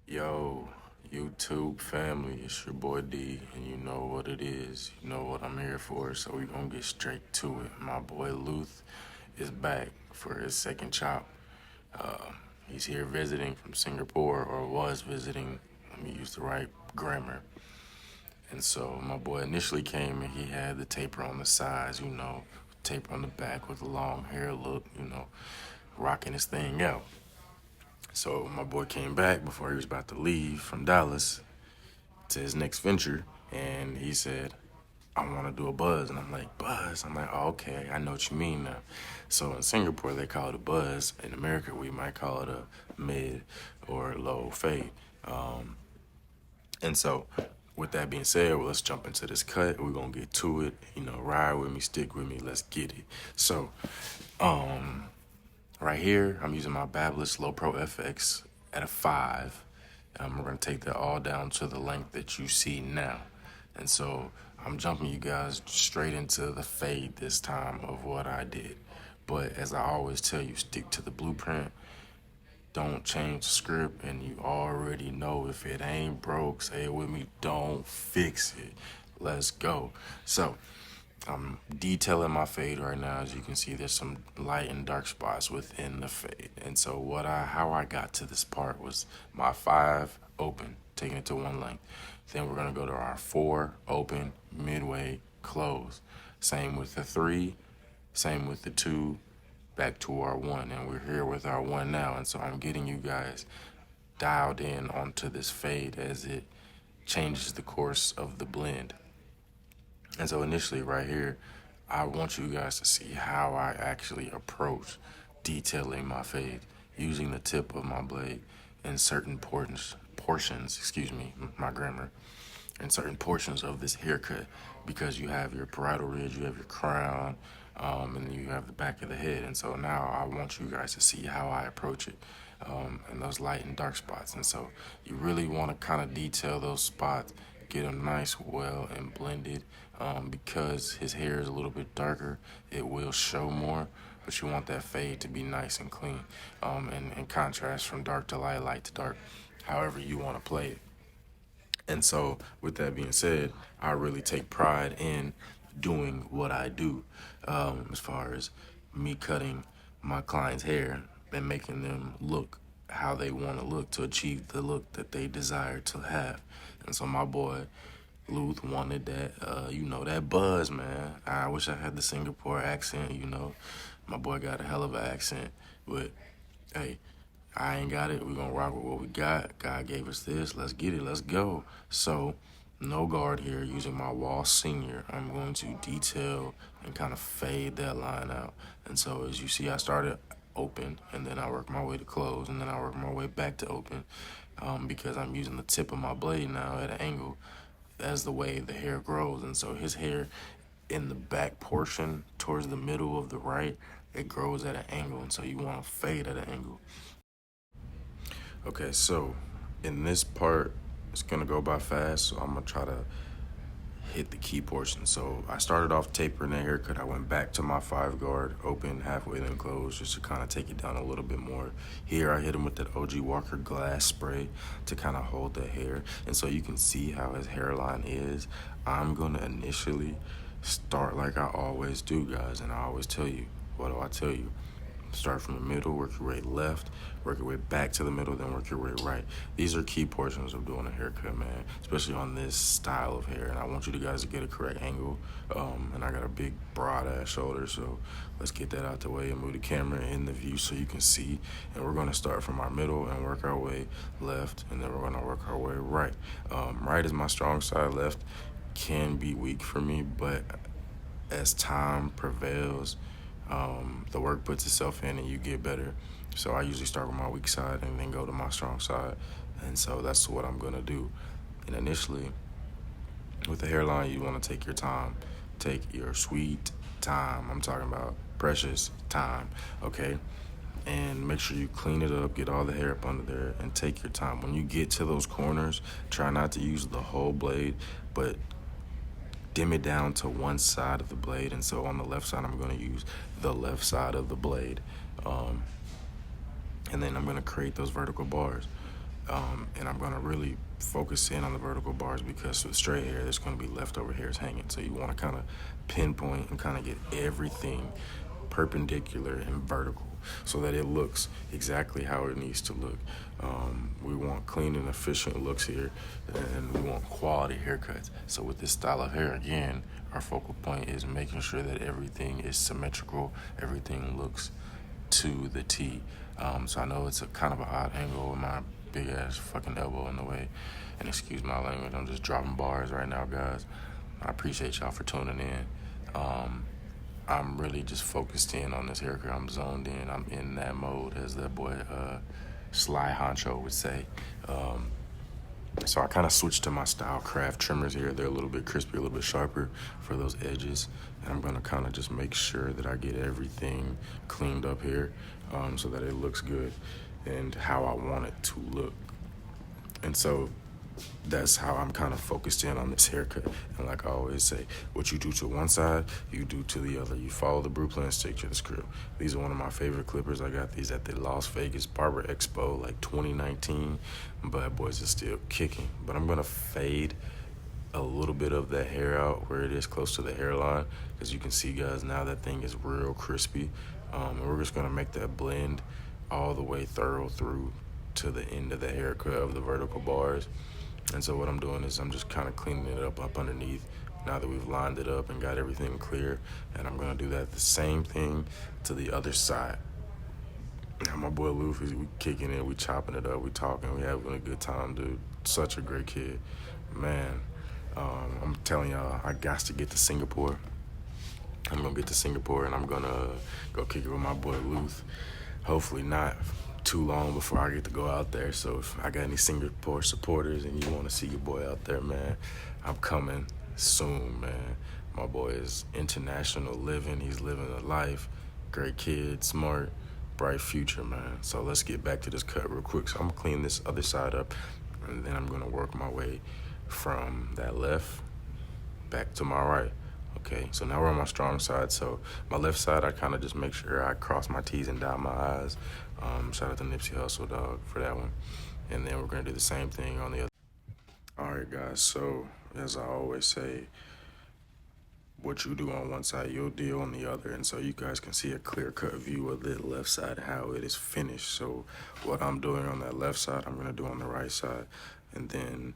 Yo, YouTube family, it's your boy D, and you know what it is. You know what I'm here for, so we gonna get straight to it. My boy Luth is back for his second chop. He's here visiting from Singapore, or was visiting. Let me use the right grammar. And so my boy initially came and he had the taper on the sides, taper on the back with a long hair look, rocking his thing out. So my boy came back before he was about to leave from Dallas to his next venture, and he said, I want to do a buzz. And I'm like, buzz? I'm like, oh, okay, I know what you mean now. So in Singapore, they call it a buzz. In America, we might call it a mid or low fade. And so, with that being said, well, let's jump into this cut. We're going to get to it. Ride with me, stick with me, let's get it. So, right here, I'm using my Babyliss Low Pro FX at a 5. We're going to take that all down to the length that you see now. And so I'm jumping you guys straight into the fade this time of what I did. But as I always tell you, stick to the blueprint. Don't change the script, and you already know if it ain't broke, say it with me, don't fix it. Let's go. So I'm detailing my fade right now. As you can see, there's some light and dark spots within the fade. And so how I got to this part was my 5 open, taking it to one length. Then we're gonna go to our 4 open, midway, close. Same with the 3, same with the 2, back to our 1. And we're here with our 1 now. And so I'm getting you guys dialed in onto this fade as it changes the course of the blend. And so initially right here, I want you guys to see how I actually approach detailing my fade using the tip of my blade in certain portions, excuse me, my grammar, in certain portions of this haircut, because you have your parietal ridge, you have your crown, and you have the back of the head. And so now I want you guys to see how I approach it, and those light and dark spots. And so you really want to kind of detail those spots, get them nice, well, and blended, because his hair is a little bit darker, it will show more, but you want that fade to be nice and clean, and in contrast from dark to light, light to dark, however you want to play it. And so, with that being said, I really take pride in doing what I do, as far as me cutting my client's hair and making them look how they want to look to achieve the look that they desire to have. And so, my boy Luth wanted that, that buzz, man. I wish I had the Singapore accent. My boy got a hell of an accent, but hey, I ain't got it. We're gonna rock with what we got. God gave us this. Let's get it. Let's go. So, no guard here. Using my Wall Senior, I'm going to detail and kind of fade that line out. And so, as you see, I started open, and then I work my way to close, and then I work my way back to open, because I'm using the tip of my blade now at an angle as the way the hair grows. And so his hair in the back portion towards the middle of the right, it grows at an angle, and so you want to fade at an angle. Okay, so in this part, it's gonna go by fast, so I'm gonna try to hit the key portion. So I started off tapering the haircut. I went back to my 5 guard, open, halfway, then close, just to kind of take it down a little bit more. Here I hit him with that OG Walker glass spray to kind of hold the hair. And so you can see how his hairline is. I'm gonna initially start like I always do, guys, and I always tell you, what do I tell you? Start from the middle, work your way left, work your way back to the middle, then work your way right. These are key portions of doing a haircut, man, especially on this style of hair. And I want you guys to get a correct angle. And I got a big, broad ass shoulder, so let's get that out the way and move the camera in the view so you can see. And we're gonna start from our middle and work our way left, and then we're gonna work our way right. Right is my strong side, left can be weak for me, but as time prevails, the work puts itself in and you get better. So I usually start with my weak side and then go to my strong side. And so that's what I'm gonna do. And initially, with the hairline, you wanna take your time. Take your sweet time. I'm talking about precious time, okay? And make sure you clean it up, get all the hair up under there, and take your time. When you get to those corners, try not to use the whole blade, but dim it down to one side of the blade. And so on the left side, I'm going to use the left side of the blade. And then I'm going to create those vertical bars. And I'm gonna really focus in on the vertical bars because with straight hair, there's gonna be leftover hairs hanging. So you wanna kind of pinpoint and kind of get everything perpendicular and vertical so that it looks exactly how it needs to look. We want clean and efficient looks here, and we want quality haircuts. So with this style of hair, again, our focal point is making sure that everything is symmetrical, everything looks to the T. So I know it's a kind of an odd angle with my big ass fucking elbow in the way. And excuse my language, I'm just dropping bars right now, guys. I appreciate y'all for tuning in. I'm really just focused in on this haircut. I'm zoned in. I'm in that mode, as that boy Sly Honcho would say. So I kind of switched to my style craft trimmers here. They're a little bit crispy, a little bit sharper for those edges. And I'm gonna kind of just make sure that I get everything cleaned up here so that it looks good and how I want it to look. And so that's how I'm kind of focused in on this haircut. And like I always say, what you do to one side, you do to the other. You follow the blueprint and stick to the script. These are one of my favorite clippers. I got these at the Las Vegas Barber Expo, like 2019. Bad boys are still kicking. But I'm gonna fade a little bit of that hair out where it is close to the hairline. As you can see, guys, now that thing is real crispy. And we're just gonna make that blend all the way thorough through to the end of the haircut of the vertical bars. And so what I'm doing is I'm just kind of cleaning it up underneath now that we've lined it up and got everything clear. And I'm gonna do that the same thing to the other side. Now my boy Luffy, we kicking it, we chopping it up, we talking, we having a good time, dude. Such a great kid, man. I'm telling y'all, I got to get to Singapore. I'm gonna get to Singapore and I'm gonna go kick it with my boy Luth. Hopefully not too long before I get to go out there. So if I got any Singapore supporters and you want to see your boy out there, man, I'm coming soon, man. My boy is international living. He's living a life. Great kid, smart, bright future, man. So let's get back to this cut real quick. So I'm gonna clean this other side up and then I'm gonna work my way from that left back to my right. Okay, so now we're on my strong side. So my left side, I kind of just make sure I cross my T's and dot my I's. Shout out to Nipsey Hussle, dog, for that one. And then we're gonna do the same thing on the other. All right, guys, so as I always say, what you do on one side, you'll deal on the other. And so you guys can see a clear-cut view of the left side, how it is finished. So what I'm doing on that left side, I'm gonna do on the right side. And then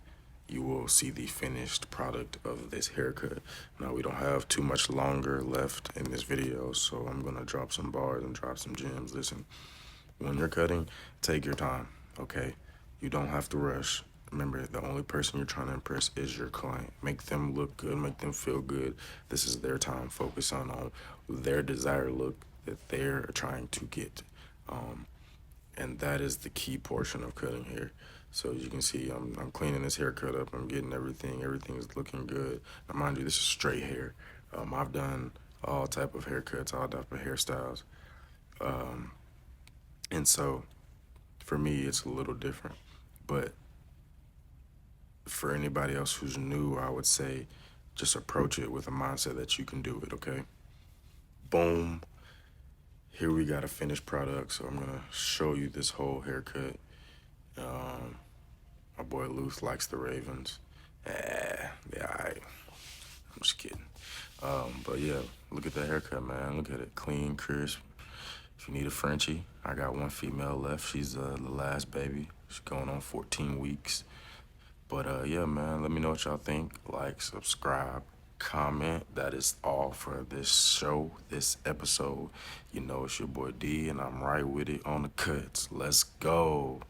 you will see the finished product of this haircut. Now we don't have too much longer left in this video, so I'm gonna drop some bars and drop some gems. Listen, when you're cutting, take your time, okay? You don't have to rush. Remember, the only person you're trying to impress is your client. Make them look good, make them feel good. This is their time. Focus on their desired look that they're trying to get. And that is the key portion of cutting hair. So as you can see, I'm cleaning this haircut up. I'm getting everything. Everything is looking good. Now, mind you, this is straight hair. I've done all type of haircuts, all type of hairstyles. And so for me, it's a little different. But for anybody else who's new, I would say just approach it with a mindset that you can do it, okay? Boom. Here we got a finished product, so I'm gonna show you this whole haircut. My boy Luth likes the Ravens. Yeah, alright. I'm just kidding. But yeah, look at that haircut, man. Look at it, clean, crisp. If you need a Frenchie, I got one female left. She's the last baby. She's going on 14 weeks. But yeah, man, let me know what y'all think. Like, subscribe, comment. That is all for this show, this episode. You know, it's your boy D, and I'm right with it on the cuts. Let's go.